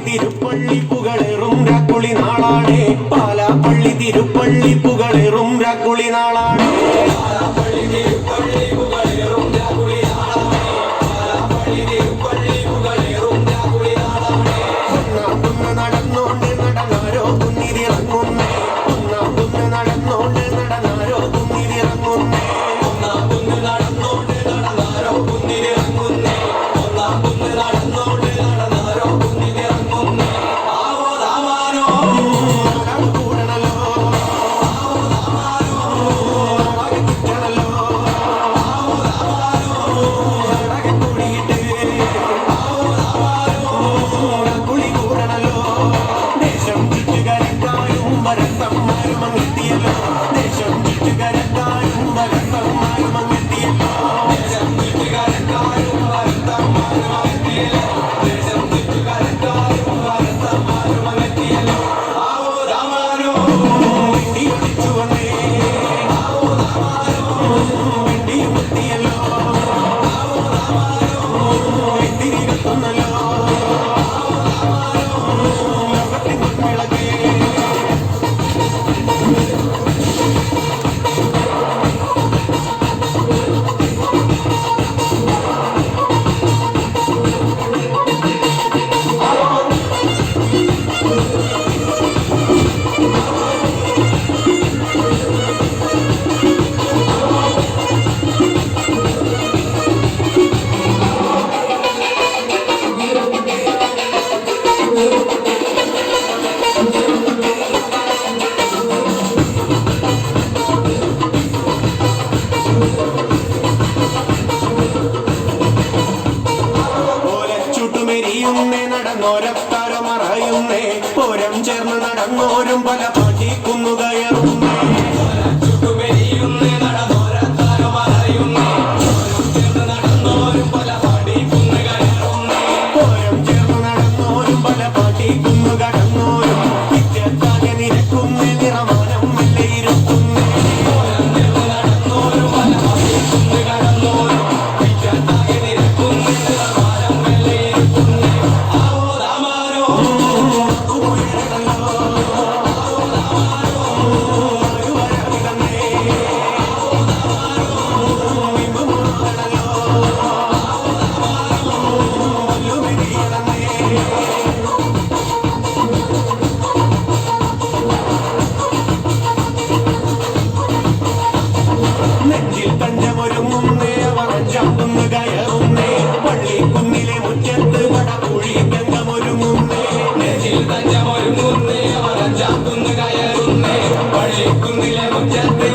തിരുപ്പള്ളി പുകളേറും രാക്കുളി നാളാണ്. പാലാപ്പള്ളി തിരുപ്പള്ളി പുകളേറും രാക്കുളി നാളാണ്. ഒന്നാം കുന്ന് നടന്നോണ്ട് നടന്നാരോ കുന്നിരിറങ്ങുന്നേ. ഒന്നാം കുന്ന് നടന്നോണ്ട് നടന്നാരോ കുന്നിരിറങ്ങുന്നേ. ഒന്നാം കുന്ന് നടന്നോണ്ട് നടന്നാരോ കുന്നിരിറങ്ങുന്നേ. ഒന്നാം കുന്ന് നടന്നോണ്ട് നടന്നാരോ കുന്നിരിറങ്ങുന്നേ. ആവോ താമാനോ കൂടണല്ലോ. ആവോ താമാനോ കിട്ടണല്ലോ. ആവോ താമാനോ കൂടിയിട്ട് ആവോ താമാനോ കുളി കൂടണല്ലോ. ദേശം ചുറ്റുകരക്കാരും വരത്തന്മാരും അങ്ങെത്തിയല്ലോ. ദേശം ചുറ്റുകരക്കാരും വരത്തന്മാരും അങ്ങെത്തിയല്ലോ. ദേശം ചുറ്റുകരക്കാരും വരത്തന്മാരും അങ്ങെത്തിയല്ലോ. ദേശം ചുറ്റുകരക്കാരും വരത്തന്മാരും അങ്ങെത്തിയല്ലോ. ആവോ താമാനോ വെണ്ടി ഒളിച്ചു വന്നേ. ആവോ താമാനോ വെണ്ടിയും എത്തിയല്ലോ. ആവോ താമാനോ വെണ്ടിരി കത്തുന്നല്ലോ. ആവോ താമാനോ ലോകത്തിൻ വിളക്കേ. ഓലച്ചുട്ടുമെരിയുന്നേ നടന്നോരത്താരോ മറയുന്നേ. ഓരം ചേർന്ന് നടന്നോരും പല പാട്ടിക്കുന്നു കയറുന്നേ. ഓലച്ചുട്ടുമെരിയുന്നേ നടന്നോരത്താരോ മറയുന്നേ. ഓരം ചേർന്ന് നടന്നോരും പല പാട്ടിക്കുന്നു കയറുന്നേ. ഓരം ചേർന്ന് നടന്നോരും പല പാട്ടിക്കുന്നു കടന്നോരും വിദ്യാത്താകെ നിരക്കുന്നേ. നിറമാനം വിലയിരുത്തുന്നേ. ഓരം ചേർന്ന് നടന്നോരും പല പാട്ടിക്കുന്നു കടന്നോരും വിദ്യാത്താകെ നിരക്കുന്നേ. നിറമാനം വിലയിരുത്തുന്നേ. ആവോ താമാനോ ഉയരണല്ലോ. ആവോ താമാനോ ഒരുവരവിടന്നേ. ആവോ താമാനോ വിമുമുണല്ലോ. ആവോ താമാനോ വല്ലുമെരിയണന്നേ. നെഞ്ചിൽ തഞ്ചമൊരുങ്ങുന്നേ. അവർ അഞ്ചാം കുന്ന് കയറുന്നേ. പള്ളിക്കുന്നിലെ മുറ്റത്ത് വടക്കുഴി ഗംഗമൊരുങ്ങുന്നേ. നെഞ്ചിൽ തഞ്ചമൊരുങ്ങുന്നേ. അവർ അഞ്ചാം കുന്ന് കയറുന്നേ. പള്ളിക്കുന്നിലെ മുറ്റത്ത്